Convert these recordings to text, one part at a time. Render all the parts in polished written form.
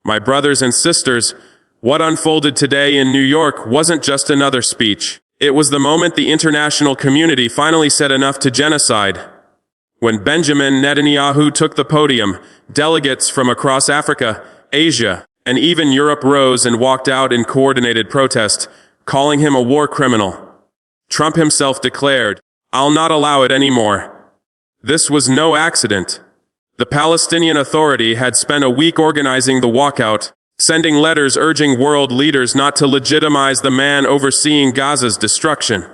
My brothers and sisters, what unfolded today in New York wasn't just another speech. It was the moment the international community finally said enough to genocide. When Benjamin Netanyahu took the podium, delegates from across Africa, Asia, and even Europe rose and walked out in coordinated protest, calling him a war criminal. Trump himself declared, "I'll not allow it anymore." This was no accident. The Palestinian Authority had spent a week organizing the walkout, sending letters urging world leaders not to legitimize the man overseeing Gaza's destruction.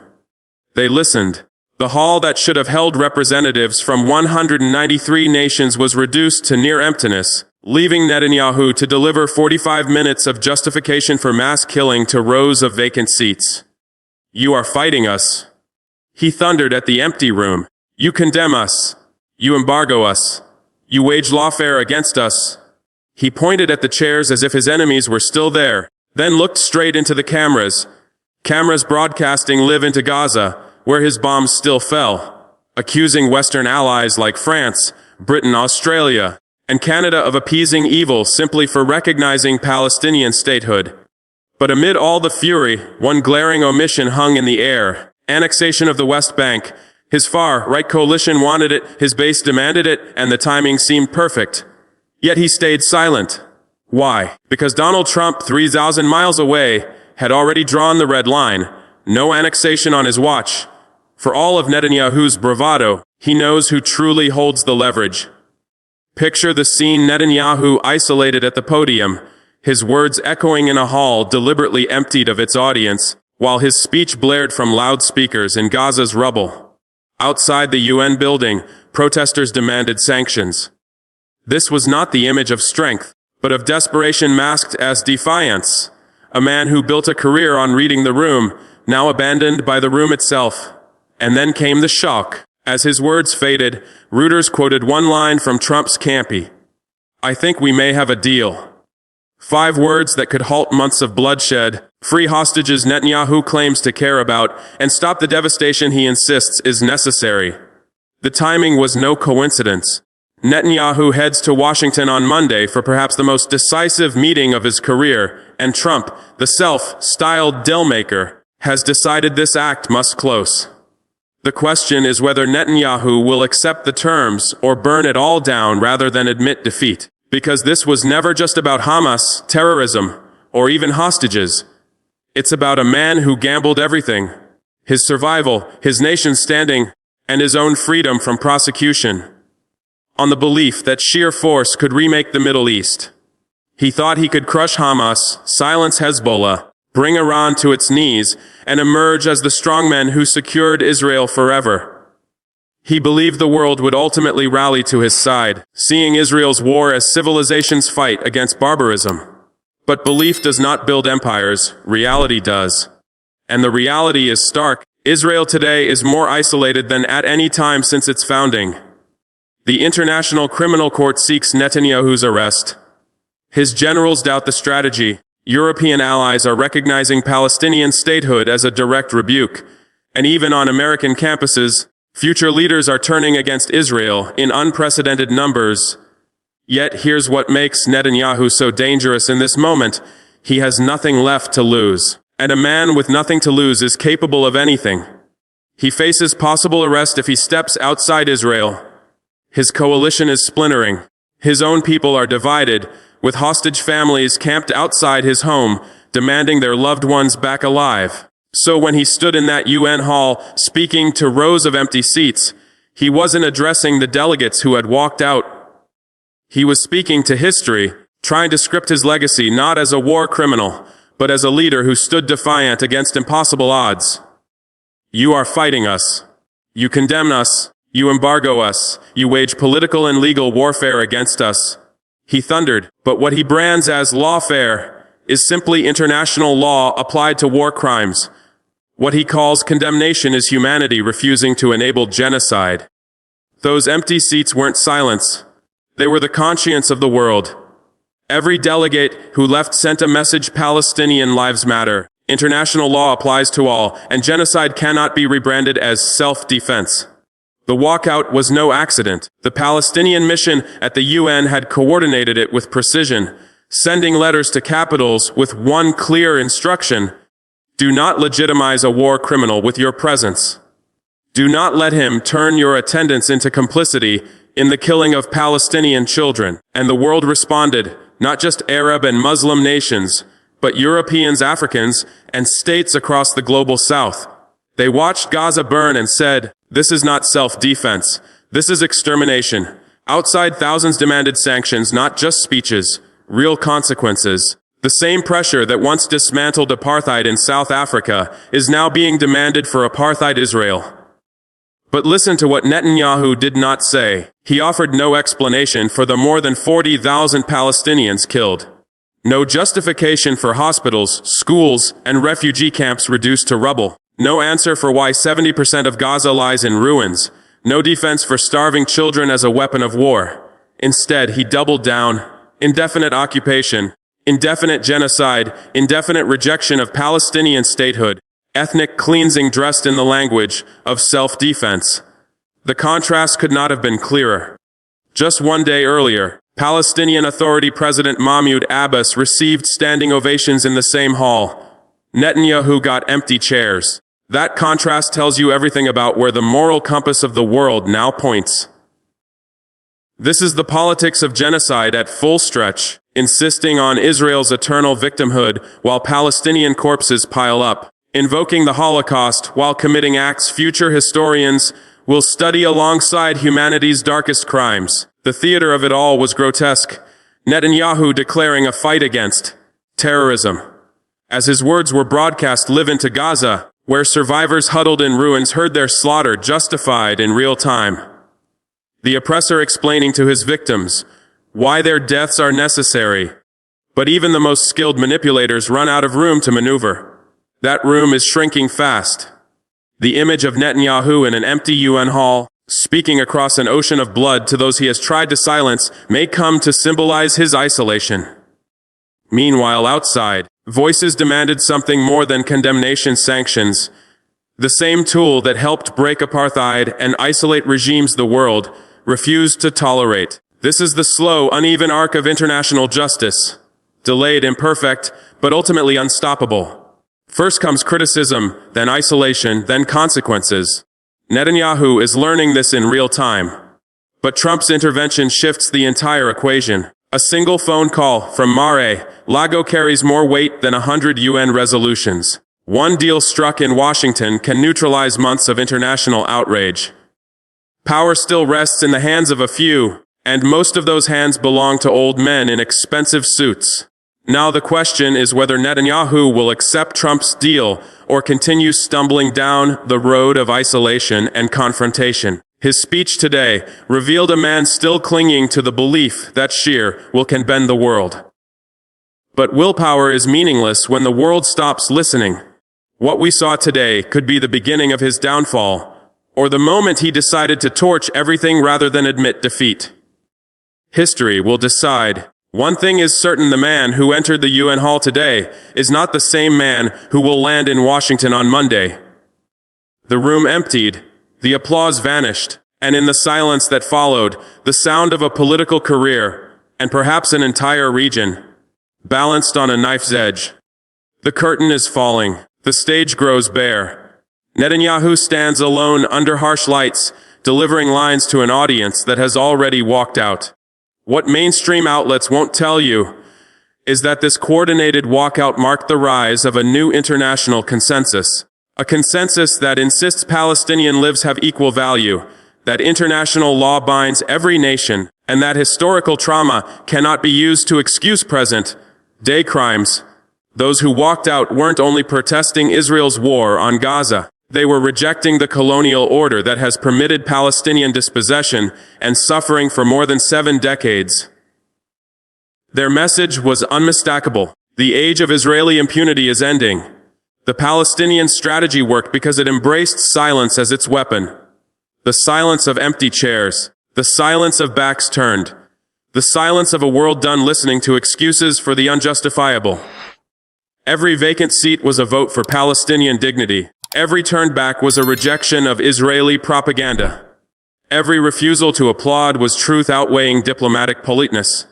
They listened. The hall that should have held representatives from 193 nations was reduced to near emptiness, leaving Netanyahu to deliver 45 minutes of justification for mass killing to rows of vacant seats. "You are fighting us," he thundered at the empty room. "You condemn us. You embargo us. You wage lawfare against us." He pointed at the chairs as if his enemies were still there, then looked straight into the cameras. Cameras broadcasting live into Gaza, where his bombs still fell, accusing Western allies like France, Britain, Australia, and Canada of appeasing evil simply for recognizing Palestinian statehood. But amid all the fury, one glaring omission hung in the air: annexation of the West Bank. His far-right coalition wanted it, his base demanded it, and the timing seemed perfect. Yet he stayed silent. Why? Because Donald Trump, 3,000 miles away, had already drawn the red line. No annexation on his watch. For all of Netanyahu's bravado, he knows who truly holds the leverage. Picture the scene: Netanyahu isolated at the podium, his words echoing in a hall deliberately emptied of its audience, while his speech blared from loudspeakers in Gaza's rubble. Outside the UN building, protesters demanded sanctions. This was not the image of strength, but of desperation masked as defiance. A man who built a career on reading the room, now abandoned by the room itself. And then came the shock. As his words faded, Reuters quoted one line from Trump's campy: "I think we may have a deal." 5 words that could halt months of bloodshed, free hostages Netanyahu claims to care about, and stop the devastation he insists is necessary. The timing was no coincidence. Netanyahu heads to Washington on Monday for perhaps the most decisive meeting of his career, and Trump, the self-styled dealmaker, has decided this act must close. The question is whether Netanyahu will accept the terms or burn it all down rather than admit defeat. Because this was never just about Hamas, terrorism, or even hostages. It's about a man who gambled everything: his survival, his nation's standing, and his own freedom from prosecution, on the belief that sheer force could remake the Middle East. He thought he could crush Hamas, silence Hezbollah, bring Iran to its knees, and emerge as the strongman who secured Israel forever. He believed the world would ultimately rally to his side, seeing Israel's war as civilization's fight against barbarism. But belief does not build empires, reality does. And the reality is stark. Israel today is more isolated than at any time since its founding. The International Criminal Court seeks Netanyahu's arrest. His generals doubt the strategy. European allies are recognizing Palestinian statehood as a direct rebuke. And even on American campuses, future leaders are turning against Israel in unprecedented numbers. Yet here's what makes Netanyahu so dangerous in this moment: he has nothing left to lose. And a man with nothing to lose is capable of anything. He faces possible arrest if he steps outside Israel. His coalition is splintering. His own people are divided, with hostage families camped outside his home, demanding their loved ones back alive. So when he stood in that UN hall, speaking to rows of empty seats, he wasn't addressing the delegates who had walked out. He was speaking to history, trying to script his legacy not as a war criminal, but as a leader who stood defiant against impossible odds. "You are fighting us. You condemn us. You embargo us. You wage political and legal warfare against us," he thundered. But what he brands as lawfare is simply international law applied to war crimes. What he calls condemnation is humanity refusing to enable genocide. Those empty seats weren't silence. They were the conscience of the world. Every delegate who left sent a message: Palestinian lives matter. International law applies to all, and genocide cannot be rebranded as self-defense. The walkout was no accident. The Palestinian mission at the UN had coordinated it with precision, sending letters to capitals with one clear instruction: do not legitimize a war criminal with your presence. Do not let him turn your attendance into complicity in the killing of Palestinian children. And the world responded, not just Arab and Muslim nations, but Europeans, Africans, and states across the global south. They watched Gaza burn and said, this is not self-defense. This is extermination. Outside, thousands demanded sanctions, not just speeches, real consequences. The same pressure that once dismantled apartheid in South Africa is now being demanded for apartheid Israel. But listen to what Netanyahu did not say. He offered no explanation for the more than 40,000 Palestinians killed. No justification for hospitals, schools, and refugee camps reduced to rubble. No answer for why 70% of Gaza lies in ruins. No defense for starving children as a weapon of war. Instead, he doubled down. Indefinite occupation, indefinite genocide, indefinite rejection of Palestinian statehood, ethnic cleansing dressed in the language of self-defense. The contrast could not have been clearer. Just one day earlier, Palestinian Authority President Mahmoud Abbas received standing ovations in the same hall. Netanyahu got empty chairs. That contrast tells you everything about where the moral compass of the world now points. This is the politics of genocide at full stretch, insisting on Israel's eternal victimhood while Palestinian corpses pile up, invoking the Holocaust while committing acts future historians will study alongside humanity's darkest crimes. The theater of it all was grotesque. Netanyahu declaring a fight against terrorism. As his words were broadcast live into Gaza, where survivors huddled in ruins heard their slaughter justified in real time. The oppressor explaining to his victims why their deaths are necessary. But even the most skilled manipulators run out of room to maneuver. That room is shrinking fast. The image of Netanyahu in an empty UN hall, speaking across an ocean of blood to those he has tried to silence, may come to symbolize his isolation. Meanwhile, outside, voices demanded something more than condemnation sanctions. The same tool that helped break apartheid and isolate regimes the world refused to tolerate. This is the slow, uneven arc of international justice. Delayed, imperfect, but ultimately unstoppable. First comes criticism, then isolation, then consequences. Netanyahu is learning this in real time. But Trump's intervention shifts the entire equation. A single phone call from Mar-a-Lago carries more weight than 100 UN resolutions. One deal struck in Washington can neutralize months of international outrage. Power still rests in the hands of a few, and most of those hands belong to old men in expensive suits. Now the question is whether Netanyahu will accept Trump's deal or continue stumbling down the road of isolation and confrontation. His speech today revealed a man still clinging to the belief that sheer will can bend the world. But willpower is meaningless when the world stops listening. What we saw today could be the beginning of his downfall, or the moment he decided to torch everything rather than admit defeat. History will decide. One thing is certain: the man who entered the UN hall today is not the same man who will land in Washington on Monday. The room emptied, the applause vanished, and in the silence that followed, the sound of a political career, and perhaps an entire region, balanced on a knife's edge. The curtain is falling, the stage grows bare. Netanyahu stands alone under harsh lights, delivering lines to an audience that has already walked out. What mainstream outlets won't tell you is that this coordinated walkout marked the rise of a new international consensus. A consensus that insists Palestinian lives have equal value, that international law binds every nation, and that historical trauma cannot be used to excuse present-day crimes. Those who walked out weren't only protesting Israel's war on Gaza. They were rejecting the colonial order that has permitted Palestinian dispossession and suffering for more than 7 decades. Their message was unmistakable. The age of Israeli impunity is ending. The Palestinian strategy worked because it embraced silence as its weapon. The silence of empty chairs. The silence of backs turned. The silence of a world done listening to excuses for the unjustifiable. Every vacant seat was a vote for Palestinian dignity. Every turned back was a rejection of Israeli propaganda. Every refusal to applaud was truth outweighing diplomatic politeness.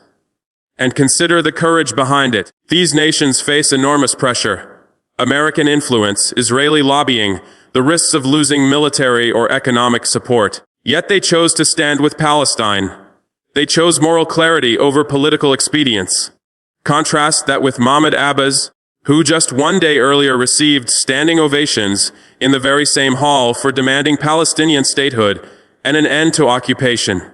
And consider the courage behind it. These nations face enormous pressure. American influence, Israeli lobbying, the risks of losing military or economic support. Yet they chose to stand with Palestine. They chose moral clarity over political expedience. Contrast that with Mahmoud Abbas, who just one day earlier received standing ovations in the very same hall for demanding Palestinian statehood and an end to occupation.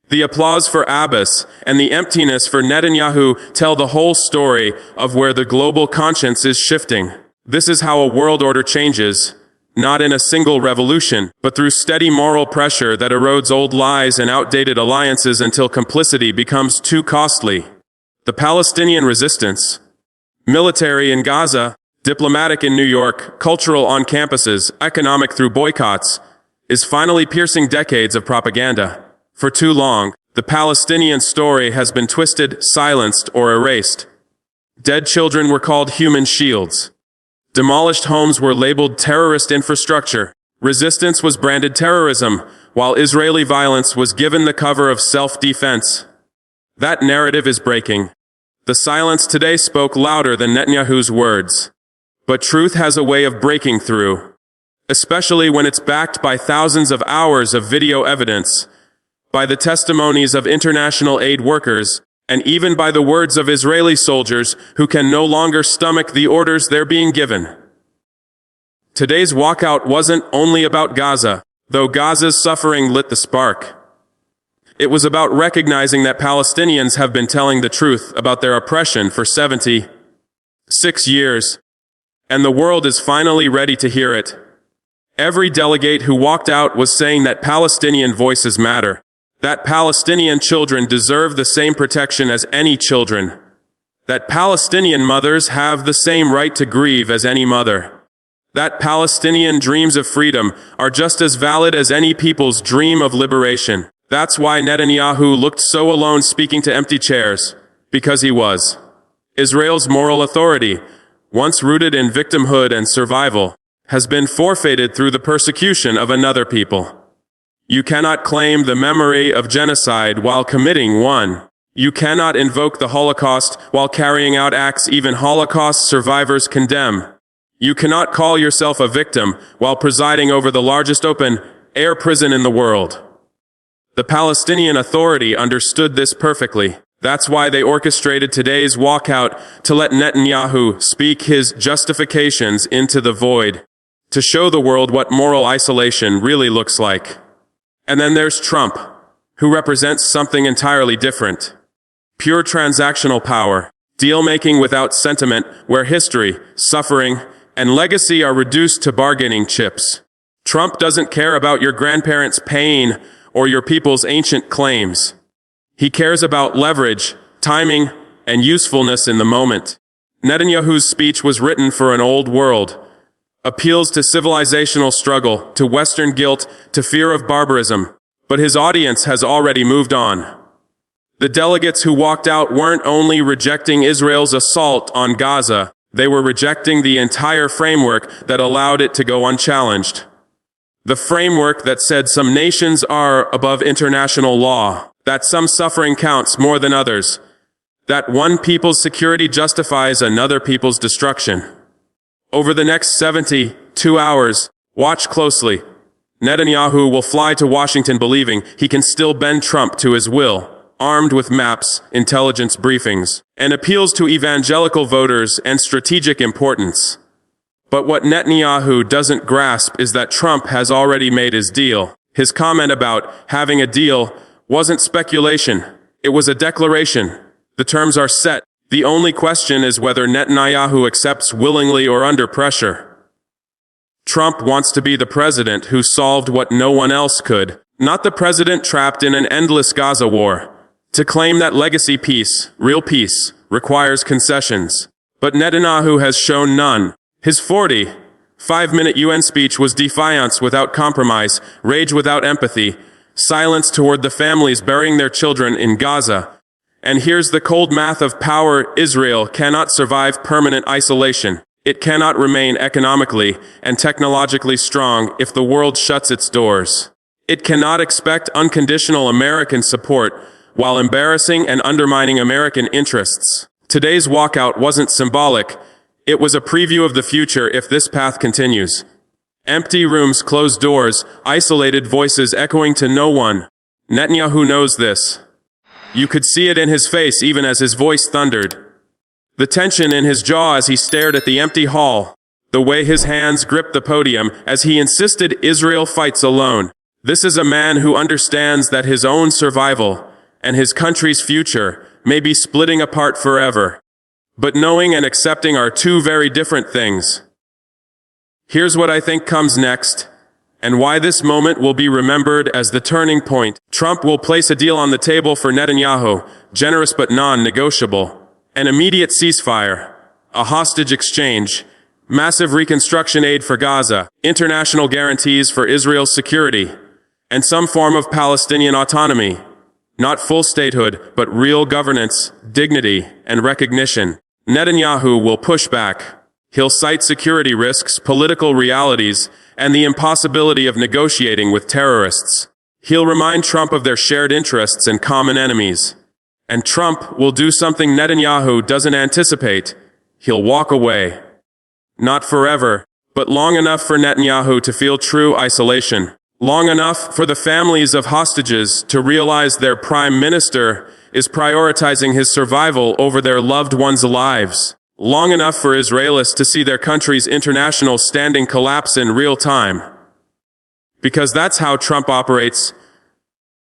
The applause for Abbas and the emptiness for Netanyahu tell the whole story of where the global conscience is shifting. This is how a world order changes, not in a single revolution, but through steady moral pressure that erodes old lies and outdated alliances until complicity becomes too costly. The Palestinian resistance, military in Gaza, diplomatic in New York, cultural on campuses, economic through boycotts, is finally piercing decades of propaganda. For too long, the Palestinian story has been twisted, silenced, or erased. Dead children were called human shields. Demolished homes were labeled terrorist infrastructure. Resistance was branded terrorism, while Israeli violence was given the cover of self-defense. That narrative is breaking. The silence today spoke louder than Netanyahu's words. But truth has a way of breaking through, especially when it's backed by thousands of hours of video evidence, by the testimonies of international aid workers, and even by the words of Israeli soldiers who can no longer stomach the orders they're being given. Today's walkout wasn't only about Gaza, though Gaza's suffering lit the spark. It was about recognizing that Palestinians have been telling the truth about their oppression for 76 years, and the world is finally ready to hear it. Every delegate who walked out was saying that Palestinian voices matter, that Palestinian children deserve the same protection as any children, that Palestinian mothers have the same right to grieve as any mother, that Palestinian dreams of freedom are just as valid as any people's dream of liberation. That's why Netanyahu looked so alone speaking to empty chairs, because he was. Israel's moral authority, once rooted in victimhood and survival, has been forfeited through the persecution of another people. You cannot claim the memory of genocide while committing one. You cannot invoke the Holocaust while carrying out acts even Holocaust survivors condemn. You cannot call yourself a victim while presiding over the largest open-air prison in the world. The Palestinian Authority understood this perfectly. That's why they orchestrated today's walkout to let Netanyahu speak his justifications into the void, to show the world what moral isolation really looks like. And then there's Trump, who represents something entirely different. Pure transactional power, deal-making without sentiment, where history, suffering, and legacy are reduced to bargaining chips. Trump doesn't care about your grandparents' pain or your people's ancient claims. He cares about leverage, timing, and usefulness in the moment. Netanyahu's speech was written for an old world. Appeals to civilizational struggle, to Western guilt, to fear of barbarism. But his audience has already moved on. The delegates who walked out weren't only rejecting Israel's assault on Gaza, they were rejecting the entire framework that allowed it to go unchallenged. The framework that said some nations are above international law, that some suffering counts more than others, that one people's security justifies another people's destruction. Over the next 72 hours, watch closely. Netanyahu will fly to Washington believing he can still bend Trump to his will, armed with maps, intelligence briefings, and appeals to evangelical voters and strategic importance. But what Netanyahu doesn't grasp is that Trump has already made his deal. His comment about having a deal wasn't speculation. It was a declaration. The terms are set. The only question is whether Netanyahu accepts willingly or under pressure. Trump wants to be the president who solved what no one else could, not the president trapped in an endless Gaza war. To claim that legacy peace, real peace, requires concessions. But Netanyahu has shown none. His 45-minute UN speech was defiance without compromise, rage without empathy, silence toward the families burying their children in Gaza. And here's the cold math of power: Israel cannot survive permanent isolation. It cannot remain economically and technologically strong if the world shuts its doors. It cannot expect unconditional American support while embarrassing and undermining American interests. Today's walkout wasn't symbolic, it was a preview of the future if this path continues. Empty rooms, closed doors, isolated voices echoing to no one. Netanyahu knows this. You could see it in his face even as his voice thundered. The tension in his jaw as he stared at the empty hall. The way his hands gripped the podium as he insisted Israel fights alone. This is a man who understands that his own survival and his country's future may be splitting apart forever. But knowing and accepting are two very different things. Here's what I think comes next, and why this moment will be remembered as the turning point. Trump will place a deal on the table for Netanyahu, generous but non-negotiable. An immediate ceasefire, a hostage exchange, massive reconstruction aid for Gaza, international guarantees for Israel's security, and some form of Palestinian autonomy. Not full statehood, but real governance, dignity, and recognition. Netanyahu will push back. He'll cite security risks, political realities, and the impossibility of negotiating with terrorists. He'll remind Trump of their shared interests and common enemies. And Trump will do something Netanyahu doesn't anticipate. He'll walk away. Not forever, but long enough for Netanyahu to feel true isolation. Long enough for the families of hostages to realize their prime minister is prioritizing his survival over their loved ones' lives. Long enough for Israelis to see their country's international standing collapse in real time. Because that's how Trump operates.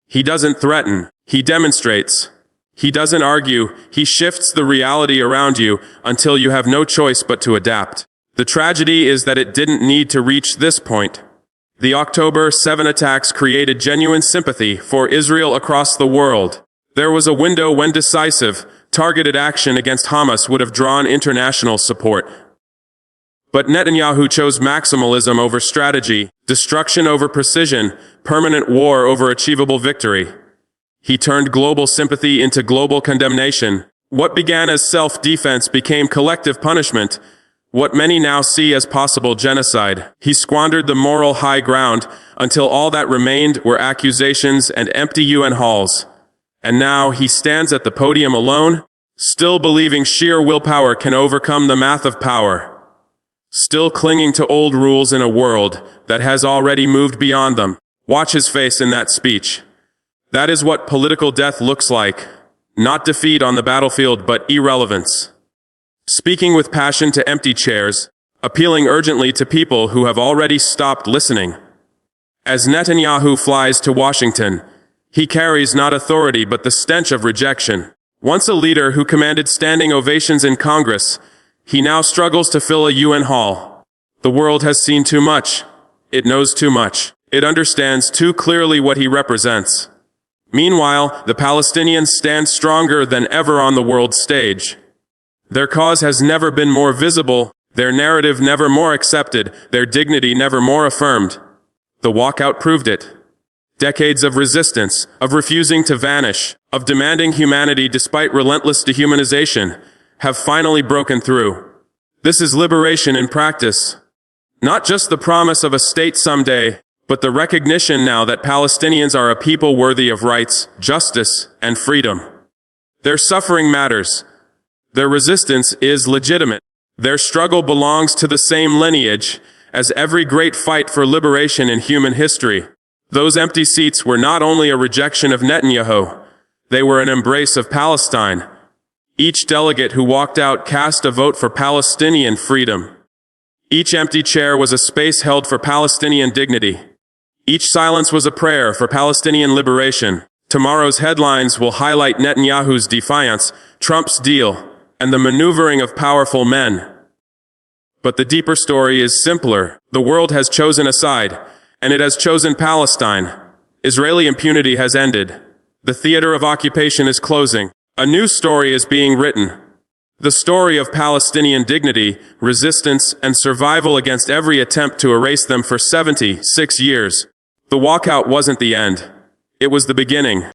He doesn't threaten, he demonstrates. He doesn't argue, he shifts the reality around you until you have no choice but to adapt. The tragedy is that it didn't need to reach this point. The October 7 attacks created genuine sympathy for Israel across the world. There was a window when decisive, targeted action against Hamas would have drawn international support. But Netanyahu chose maximalism over strategy, destruction over precision, permanent war over achievable victory. He turned global sympathy into global condemnation. What began as self-defense became collective punishment. What many now see as possible genocide. He squandered the moral high ground until all that remained were accusations and empty UN halls. And now he stands at the podium alone, still believing sheer willpower can overcome the math of power. Still clinging to old rules in a world that has already moved beyond them. Watch his face in that speech. That is what political death looks like. Not defeat on the battlefield, but irrelevance. Speaking with passion to empty chairs, appealing urgently to people who have already stopped listening. As Netanyahu flies to Washington, he carries not authority but the stench of rejection. Once a leader who commanded standing ovations in Congress, he now struggles to fill a UN hall. The world has seen too much. It knows too much. It understands too clearly what he represents. Meanwhile, the Palestinians stand stronger than ever on the world stage. Their cause has never been more visible, their narrative never more accepted, their dignity never more affirmed. The walkout proved it. Decades of resistance, of refusing to vanish, of demanding humanity despite relentless dehumanization, have finally broken through. This is liberation in practice. Not just the promise of a state someday, but the recognition now that Palestinians are a people worthy of rights, justice, and freedom. Their suffering matters. Their resistance is legitimate. Their struggle belongs to the same lineage as every great fight for liberation in human history. Those empty seats were not only a rejection of Netanyahu, they were an embrace of Palestine. Each delegate who walked out cast a vote for Palestinian freedom. Each empty chair was a space held for Palestinian dignity. Each silence was a prayer for Palestinian liberation. Tomorrow's headlines will highlight Netanyahu's defiance, Trump's deal, and the maneuvering of powerful men. But the deeper story is simpler. The world has chosen a side, and it has chosen Palestine. Israeli impunity has ended. The theater of occupation is closing. A new story is being written. The story of Palestinian dignity, resistance, and survival against every attempt to erase them for 76 years. The walkout wasn't the end. It was the beginning.